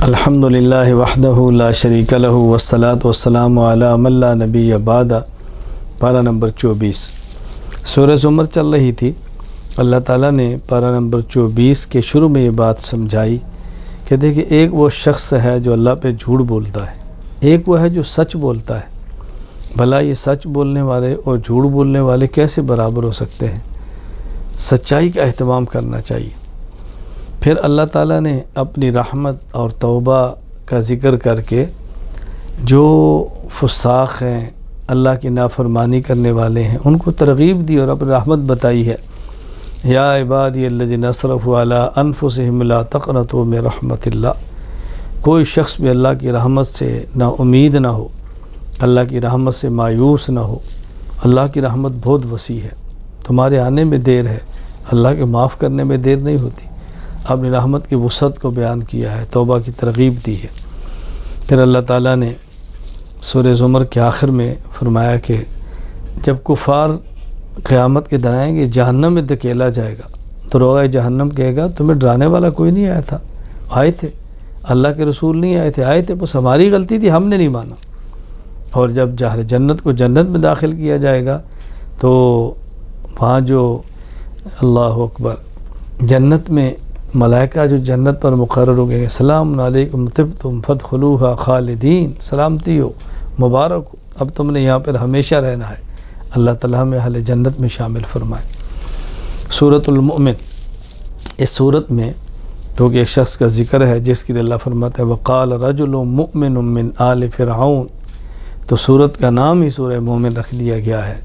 الحمدللہ وحدہ لا شریک لہ والصلاۃ والسلام علی من لا نبی بعد۔ پارہ نمبر 24 سورہ زمر چل رہی تھی۔ اللہ تعالیٰ نے پارہ نمبر 24 کے شروع میں یہ بات سمجھائی کہ دیکھیں، ایک وہ شخص ہے جو اللہ پہ جھوٹ بولتا ہے، ایک وہ ہے جو سچ بولتا ہے۔ بھلا یہ سچ بولنے والے اور جھوٹ بولنے والے کیسے برابر ہو سکتے ہیں؟ سچائی کا اہتمام کرنا چاہیے۔ پھر اللہ تعالیٰ نے اپنی رحمت اور توبہ کا ذکر کر کے جو فساق ہیں، اللہ کی نافرمانی کرنے والے ہیں، ان کو ترغیب دی اور اپنی رحمت بتائی ہے۔ یا عبادی الذین اسرفوا علی انفسہم لا تقنطوا من رحمت اللہ۔ کوئی شخص بھی اللہ کی رحمت سے نا امید نہ ہو، اللہ کی رحمت سے مایوس نہ ہو۔ اللہ کی رحمت بہت وسیع ہے، تمہارے آنے میں دیر ہے، اللہ کے معاف کرنے میں دیر نہیں ہوتی۔ اپنی رحمت کی وسعت کو بیان کیا ہے، توبہ کی ترغیب دی ہے۔ پھر اللہ تعالیٰ نے سورہ زمر کے آخر میں فرمایا کہ جب کفار قیامت کے دن آئیں گے، جہنم میں دھکیلا جائے گا، دروغہ جہنم کہے گا تمہیں ڈرانے والا کوئی نہیں آیا تھا، آئے تھے اللہ کے رسول نہیں آئے تھے، بس ہماری غلطی تھی، ہم نے نہیں مانا۔ اور جب جنت کو جنت میں داخل کیا جائے گا تو وہاں جو اللہ اکبر جنت میں ملائکہ جو جنت پر مقرر ہو گئے، سلام علیکم طبتم فادخلوها خالدین، سلامتی ہو، مبارک ہو، اب تم نے یہاں پر ہمیشہ رہنا ہے۔ اللہ تعالیٰ ہمیں اہل جنت میں شامل فرمائے۔ سورۃ المؤمن، اس صورت میں کیونکہ ایک شخص کا ذکر ہے جس کے لیے اللہ فرماتا ہے وقال رجل مؤمن من آل فرعون، تو صورت کا نام ہی سورہ مومن رکھ دیا گیا ہے۔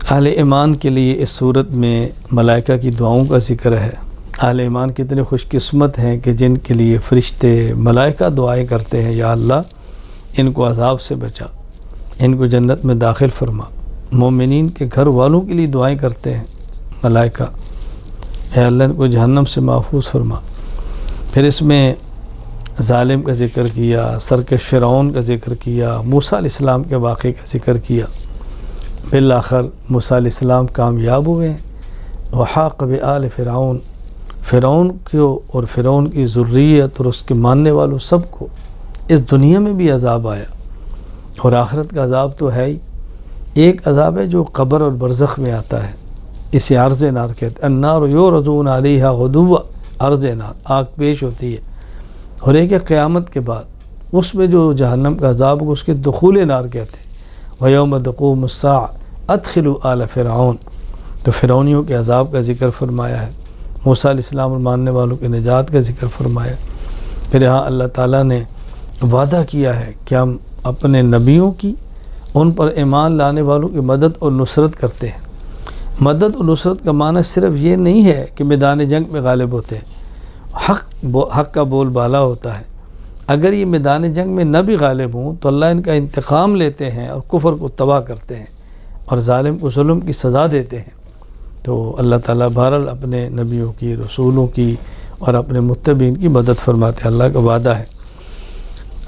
اہل ایمان کے لیے اس صورت میں ملائکہ کی دعاؤں کا ذکر ہے۔ اہل ایمان کتنے خوش قسمت ہیں کہ جن کے لیے فرشتے ملائکہ دعائیں کرتے ہیں، یا اللہ ان کو عذاب سے بچا، ان کو جنت میں داخل فرما۔ مومنین کے گھر والوں کے لیے دعائیں کرتے ہیں ملائکہ، اے اللہ ان کو جہنم سے محفوظ فرما۔ پھر اس میں ظالم کا ذکر کیا، سرکش فرعون کا ذکر کیا، موسیٰ علیہ السلام کے واقعے کا ذکر کیا۔ بالآخر موسیٰ علیہ السلام کامیاب ہوئے ہیں۔ وحاق بآل فرعون، فرعون کو اور فرعون کی ذریت اور اس کے ماننے والوں سب کو اس دنیا میں بھی عذاب آیا، اور آخرت کا عذاب تو ہے ہی۔ ایک عذاب ہے جو قبر اور برزخ میں آتا ہے، اسے عرض نار کہتے ہیں۔ النار یعرضون علیہا غدوا، عرض نار، آگ پیش ہوتی ہے۔ اور ایک ہے قیامت کے بعد، اس میں جو جہنم کا عذاب ہوگا اس کے دخول نار کہتے ہیں۔ وَيَوْمَ تَقُومُ السَّاعَةُ أَدْخِلُوا آلَ فِرْعَوْنَ، تو فرعونیوں کے عذاب کا ذکر فرمایا ہے۔ موسیٰ علیہ السلام اور ماننے والوں کے نجات کا ذکر فرمایا۔ پھر یہاں اللہ تعالیٰ نے وعدہ کیا ہے کہ ہم اپنے نبیوں کی، ان پر ایمان لانے والوں کی مدد اور نصرت کرتے ہیں۔ مدد اور نصرت کا معنی صرف یہ نہیں ہے کہ میدان جنگ میں غالب ہوتے ہیں، حق کا بول بالا ہوتا ہے۔ اگر یہ میدان جنگ میں نہ بھی غالب ہوں تو اللہ ان کا انتقام لیتے ہیں اور کفر کو تباہ کرتے ہیں اور ظالم کو ظلم کی سزا دیتے ہیں۔ تو اللہ تعالیٰ بہرحال اپنے نبیوں کی، رسولوں کی اور اپنے متبعین کی مدد فرماتے ہیں، اللہ کا وعدہ ہے۔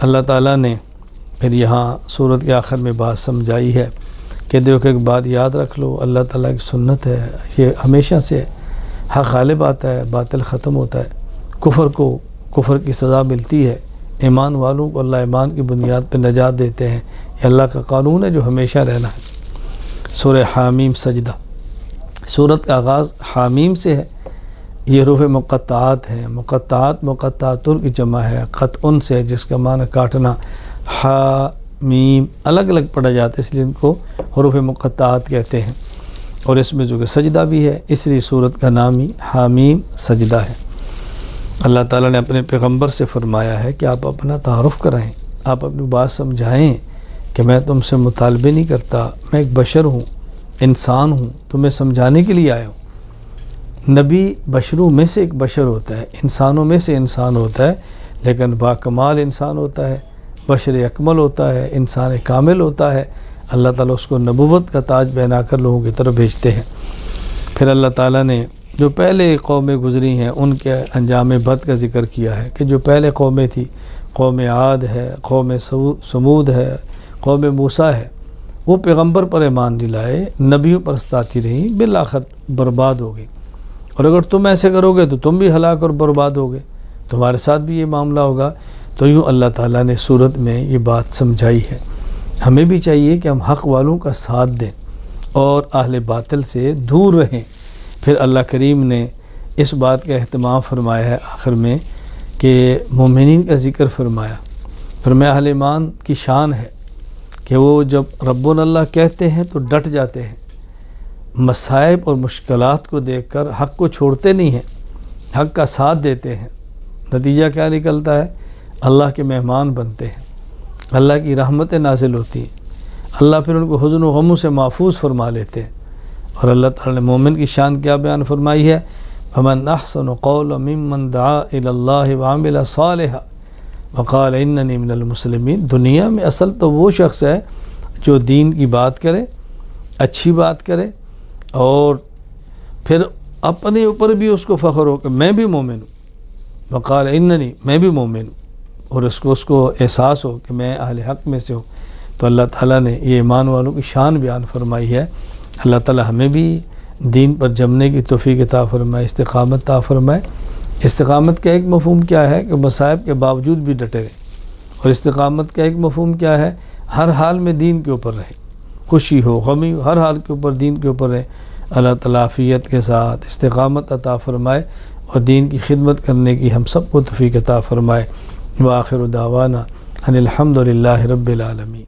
اللہ تعالیٰ نے پھر یہاں سورت کے آخر میں بات سمجھائی ہے کہ دیکھو ایک بات یاد رکھ لو، اللہ تعالیٰ کی سنت ہے، یہ ہمیشہ سے حق غالب آتا ہے، باطل ختم ہوتا ہے، کفر کی سزا ملتی ہے، ایمان والوں کو اللہ ایمان کی بنیاد پہ نجات دیتے ہیں۔ یہ اللہ کا قانون ہے جو ہمیشہ رہنا ہے۔ سورہ حامیم سجدہ، سورت کا آغاز حامیم سے ہے۔ یہ حروف مقطعات ہیں، مقطعاتن کی جمع ہے، قطعن سے ہے جس کا معنی کاٹنا۔ حامیم الگ الگ پڑھا جاتا ہے، اس لیے ان کو حروف مقطعات کہتے ہیں۔ اور اس میں جو کہ سجدہ بھی ہے، اس لیے سورت کا نام ہی حامیم سجدہ ہے۔ اللہ تعالیٰ نے اپنے پیغمبر سے فرمایا ہے کہ آپ اپنا تعارف کرائیں، آپ اپنی بات سمجھائیں کہ میں تم سے مطالبے نہیں کرتا، میں ایک بشر ہوں، انسان ہوں، تمہیں سمجھانے کے لیے آیا ہوں۔ نبی بشروں میں سے ایک بشر ہوتا ہے، انسانوں میں سے انسان ہوتا ہے، لیکن باکمال انسان ہوتا ہے، بشر اکمل ہوتا ہے، انسان کامل ہوتا ہے۔ اللہ تعالیٰ اس کو نبوت کا تاج پہنا کر لوگوں کی طرف بھیجتے ہیں۔ پھر اللہ تعالیٰ نے جو پہلے قومیں گزری ہیں ان کے انجام بد کا ذکر کیا ہے کہ جو پہلے قومیں تھی، قوم عاد ہے، قوم سمود ہے، قوم موسیٰ ہے، وہ پیغمبر پر ایمان نہیں لائے، نبیوں پر استاتی رہیں، بالآخر برباد ہو گئی۔ اور اگر تم ایسے کرو گے تو تم بھی ہلاک اور برباد ہوگے۔ تمہارے ساتھ بھی یہ معاملہ ہوگا۔ تو یوں اللہ تعالیٰ نے سورت میں یہ بات سمجھائی ہے۔ ہمیں بھی چاہیے کہ ہم حق والوں کا ساتھ دیں اور اہل باطل سے دور رہیں۔ پھر اللہ کریم نے اس بات کا اہتمام فرمایا ہے آخر میں کہ مومنین کا ذکر فرمایا۔ فرمایا اہل ایمان کی شان ہے کہ وہ جب ربنا اللہ کہتے ہیں تو ڈٹ جاتے ہیں، مصائب اور مشکلات کو دیکھ کر حق کو چھوڑتے نہیں ہیں، حق کا ساتھ دیتے ہیں۔ نتیجہ کیا نکلتا ہے؟ اللہ کے مہمان بنتے ہیں، اللہ کی رحمتیں نازل ہوتی ہیں، اللہ پھر ان کو حزن و غموں سے محفوظ فرما لیتے ہیں۔ اور اللہ تعالیٰ نے مومن کی شان کیا بیان فرمائی ہے؟ فَمَنْ أَحْسَنُ قَوْلًا مِّمَّنْ دَعَا إِلَى اللَّهِ وَعَمِلَ صَالِحًا وَقَالَ إِنَّنِي مِنَ الْمُسْلِمِينَ۔ دنیا میں اصل تو وہ شخص ہے جو دین کی بات کرے، اچھی بات کرے، اور پھر اپنے اوپر بھی اس کو فخر ہو کہ میں بھی مومن ہوں، وقال اننی، میں بھی مومن ہوں، اور اس کو احساس ہو کہ میں اہل حق میں سے ہوں۔ تو اللہ تعالیٰ نے یہ ایمان والوں کی شان بیان فرمائی ہے۔ اللہ تعالیٰ ہمیں بھی دین پر جمنے کی توفیق عطا فرمائے، استقامت عطا فرمائے۔ استقامت کا ایک مفہوم کیا ہے کہ مصائب کے باوجود بھی ڈٹے رہیں، اور استقامت کا ایک مفہوم کیا ہے؟ ہر حال میں دین کے اوپر رہیں، خوشی ہو غمی ہو، ہر حال کے اوپر دین کے اوپر رہیں۔ اللہ تعالیٰ عافیت کے ساتھ استقامت عطا فرمائے اور دین کی خدمت کرنے کی ہم سب کو توفیق عطا فرمائے۔ وآخر دعوانا ان الحمد للہ رب العالمین۔